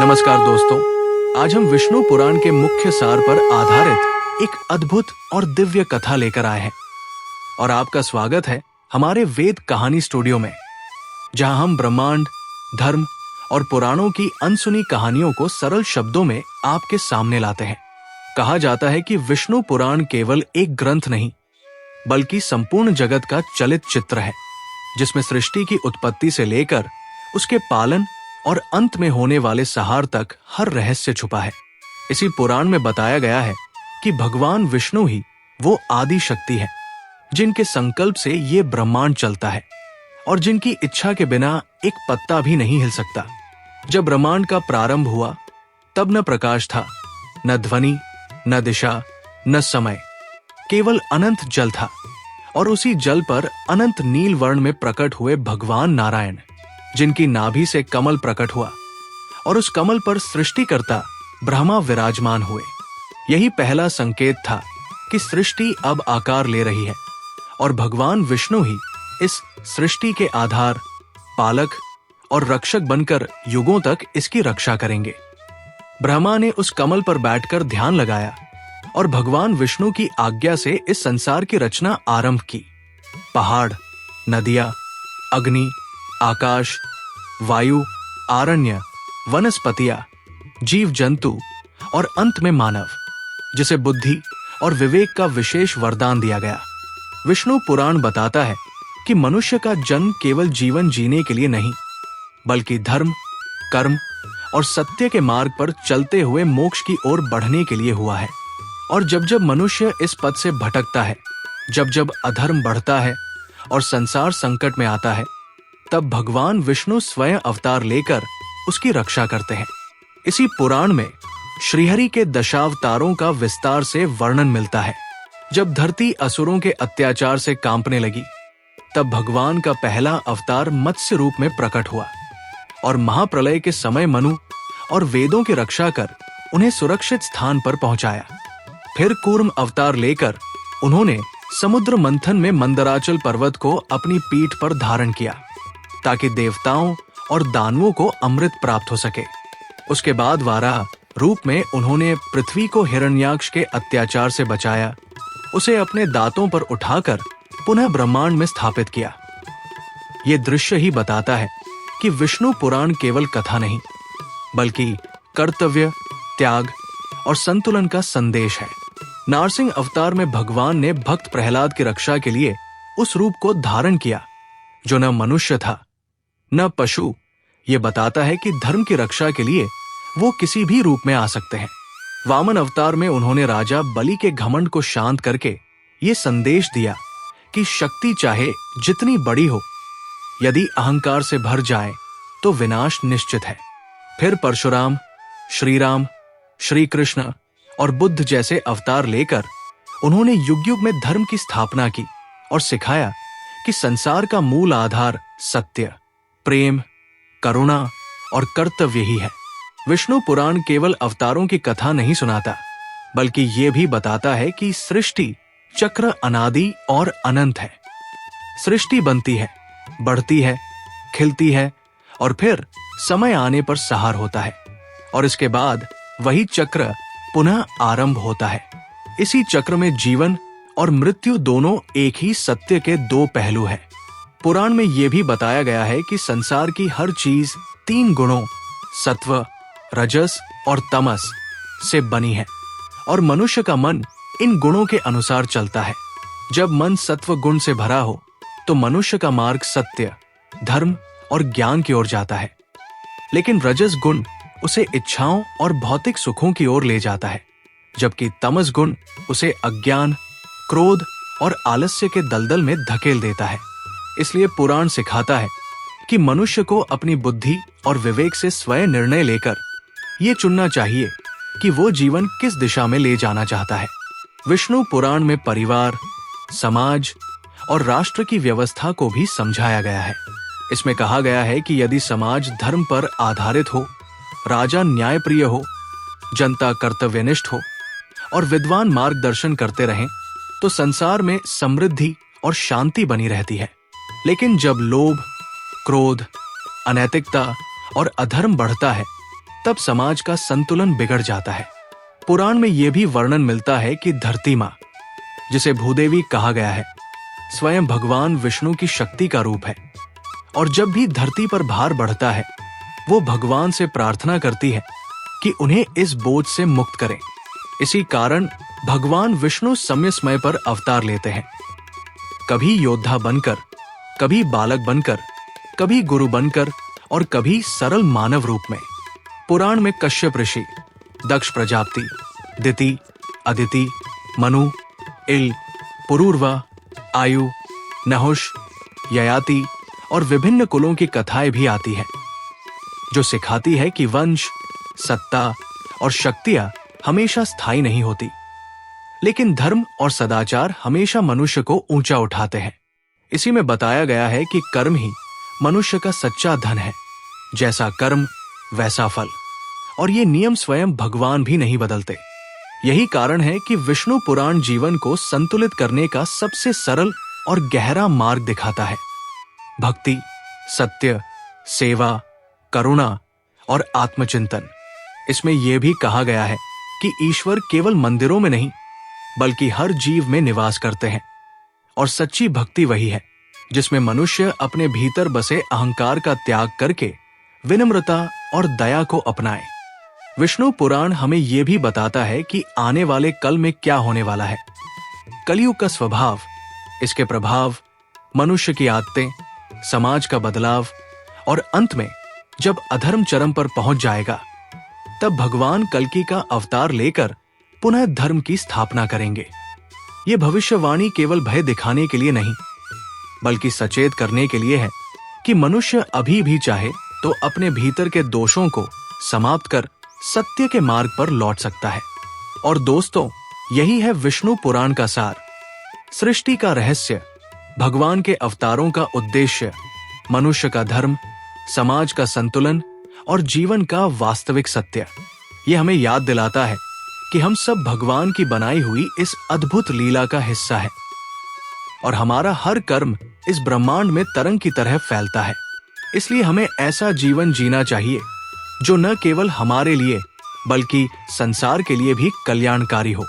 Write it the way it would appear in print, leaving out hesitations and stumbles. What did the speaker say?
नमस्कार दोस्तों, आज हम विष्णु पुराण के मुख्य सार पर आधारित एक अद्भुत और दिव्य कथा लेकर आए हैं और आपका स्वागत है हमारे वेद कहानी स्टूडियो में, जहां हम ब्रह्मांड, धर्म और पुराणों की अनसुनी कहानियों को सरल शब्दों में आपके सामने लाते हैं। कहा जाता है कि विष्णु पुराण केवल एक ग्रंथ नहीं, बल्कि संपूर्ण जगत का चलित चित्र है, जिसमें सृष्टि की उत्पत्ति से लेकर उसके पालन और अंत में होने वाले संहार तक हर रहस्य छुपा है। इसी पुराण में बताया गया है कि भगवान विष्णु ही वो आदि शक्ति है, जिनके संकल्प से ये ब्रह्मांड चलता है और जिनकी इच्छा के बिना एक पत्ता भी नहीं हिल सकता। जब ब्रह्मांड का प्रारंभ हुआ, तब न प्रकाश था, न ध्वनि, न दिशा, न समय, केवल अनंत जल था। और उसी जल पर अनंत नील वर्ण में प्रकट हुए भगवान नारायण, जिनकी नाभि से कमल प्रकट हुआ और उस कमल पर सृष्टिकर्ता ब्रह्मा विराजमान हुए। यही पहला संकेत था कि सृष्टि अब आकार ले रही है और भगवान विष्णु ही इस सृष्टि के आधार, पालक और रक्षक बनकर युगों तक इसकी रक्षा करेंगे। ब्रह्मा ने उस कमल पर बैठकर ध्यान लगाया और भगवान विष्णु की आज्ञा से इस संसार की रचना आरंभ की। पहाड़, नदियां, अग्नि, आकाश, वायु, आरण्य, वनस्पतियां, जीव जंतु और अंत में मानव, जिसे बुद्धि और विवेक का विशेष वरदान दिया गया। विष्णु पुराण बताता है कि मनुष्य का जन्म केवल जीवन जीने के लिए नहीं, बल्कि धर्म, कर्म और सत्य के मार्ग पर चलते हुए मोक्ष की ओर बढ़ने के लिए हुआ है। और जब जब मनुष्य इस पथ से भटकता है, जब जब अधर्म बढ़ता है और संसार संकट में आता है, तब भगवान विष्णु स्वयं अवतार लेकर उसकी रक्षा करते हैं। इसी पुराण में श्रीहरि के दशावतारों का विस्तार से वर्णन मिलता है। जब धरती असुरों के अत्याचार से कांपने लगी, तब भगवान का पहला अवतार मत्स्य रूप में प्रकट हुआ और महाप्रलय के समय मनु और वेदों की रक्षा कर उन्हें सुरक्षित स्थान पर पहुंचाया। फिर कूर्म अवतार लेकर उन्होंने समुद्र मंथन में मंदराचल पर्वत को अपनी पीठ पर धारण किया, ताकि देवताओं और दानवों को अमृत प्राप्त हो सके। उसके बाद वाराह रूप में उन्होंने पृथ्वी को हिरण्याक्ष के अत्याचार से बचाया, उसे अपने दांतों पर उठाकर पुनः ब्रह्मांड में स्थापित किया। ये दृश्य ही बताता है कि विष्णु पुराण केवल कथा नहीं, बल्कि कर्तव्य, त्याग और संतुलन का संदेश है। नारसिंह अवतार में भगवान ने भक्त प्रहलाद की रक्षा के लिए उस रूप को धारण किया, जो न मनुष्य था न पशु। ये बताता है कि धर्म की रक्षा के लिए वो किसी भी रूप में आ सकते हैं। वामन अवतार में उन्होंने राजा बलि के घमंड को शांत करके ये संदेश दिया कि शक्ति चाहे जितनी बड़ी हो, यदि अहंकार से भर जाए तो विनाश निश्चित है। फिर परशुराम, श्रीराम, श्री कृष्ण और बुद्ध जैसे अवतार लेकर उन्होंने युग युग में धर्म की स्थापना की और सिखाया कि संसार का मूल आधार सत्य, प्रेम, करुणा और कर्तव्य ही है। विष्णु पुराण केवल अवतारों की कथा नहीं सुनाता, बल्कि ये भी बताता है कि सृष्टि चक्र अनादि और अनंत है। सृष्टि बनती है, बढ़ती है, खिलती है और फिर समय आने पर संहार होता है और इसके बाद वही चक्र पुनः आरंभ होता है। इसी चक्र में जीवन और मृत्यु दोनों एक ही सत्य के दो पहलू हैं। पुराण में यह भी बताया गया है कि संसार की हर चीज 3 गुणों सत्व, रजस और तमस से बनी है और मनुष्य का मन इन गुणों के अनुसार चलता है। जब मन सत्व गुण से भरा हो, तो मनुष्य का मार्ग सत्य, धर्म और ज्ञान की ओर जाता है, लेकिन रजस गुण उसे इच्छाओं और भौतिक सुखों की ओर ले जाता है, जबकि तमस गुण उसे अज्ञान, क्रोध और आलस्य के दलदल में धकेल देता है। इसलिए पुराण सिखाता है कि मनुष्य को अपनी बुद्धि और विवेक से स्वयं निर्णय लेकर ये चुनना चाहिए कि वो जीवन किस दिशा में ले जाना चाहता है। विष्णु पुराण में परिवार, समाज और राष्ट्र की व्यवस्था को भी समझाया गया है। इसमें कहा गया है कि यदि समाज धर्म पर आधारित हो, राजा न्यायप्रिय हो, जनता कर्तव्यनिष्ठ हो और विद्वान मार्गदर्शन करते रहें, तो संसार में समृद्धि और शांति बनी रहती है। लेकिन जब लोभ, क्रोध, अनैतिकता और अधर्म बढ़ता है, तब समाज का संतुलन बिगड़ जाता है। पुराण में यह भी वर्णन मिलता है कि धरती माँ, जिसे भूदेवी कहा गया है, स्वयं भगवान विष्णु की शक्ति का रूप है और जब भी धरती पर भार बढ़ता है वो भगवान से प्रार्थना करती है कि उन्हें इस बोझ से मुक्त करें। इसी कारण भगवान विष्णु समय समय पर अवतार लेते हैं, कभी योद्धा बनकर, कभी बालक बनकर, कभी गुरु बनकर और कभी सरल मानव रूप में। पुराण में कश्यप ऋषि, दक्ष प्रजापति, दिति, अदिति, मनु, इल, पुरूरवा, आयु, नहुष, ययाति और विभिन्न कुलों की कथाएं भी आती हैं, जो सिखाती है कि वंश, सत्ता और शक्तियां हमेशा स्थायी नहीं होती, लेकिन धर्म और सदाचार हमेशा मनुष्य को ऊंचा उठाते हैं। इसी में बताया गया है कि कर्म ही मनुष्य का सच्चा धन है, जैसा कर्म वैसा फल, और ये नियम स्वयं भगवान भी नहीं बदलते। यही कारण है कि विष्णु पुराण जीवन को संतुलित करने का सबसे सरल और गहरा मार्ग दिखाता है। भक्ति, सत्य, सेवा, करुणा और आत्मचिंतन। इसमें यह भी कहा गया है कि ईश्वर केवल मंदिरों में नहीं बल्कि हर जीव में निवास करते हैं, और सच्ची भक्ति वही है जिसमें मनुष्य अपने भीतर बसे अहंकार का त्याग करके विनम्रता और दया को अपनाए। विष्णु पुराण हमें यह भी बताता है कि आने वाले कल में क्या होने वाला है। कलयुग का स्वभाव, इसके प्रभाव, मनुष्य की आदतें, समाज का बदलाव और अंत में जब अधर्म चरम पर पहुंच जाएगा तब भगवान कल्कि का अवतार लेकर पुनः धर्म की स्थापना करेंगे। ये भविष्यवाणी केवल भय दिखाने के लिए नहीं बल्कि सचेत करने के लिए है कि मनुष्य अभी भी चाहे तो अपने भीतर के दोषों को समाप्त कर सत्य के मार्ग पर लौट सकता है। और दोस्तों, यही है विष्णु पुराण का सार, सृष्टि का रहस्य, भगवान के अवतारों का उद्देश्य, मनुष्य का धर्म, समाज का संतुलन और जीवन का वास्तविक सत्य। ये हमें याद दिलाता है कि हम सब भगवान की बनाई हुई इस अद्भुत लीला का हिस्सा है और हमारा हर कर्म इस ब्रह्मांड में तरंग की तरह फैलता है। इसलिए हमें ऐसा जीवन जीना चाहिए जो न केवल हमारे लिए बल्कि संसार के लिए भी कल्याणकारी हो।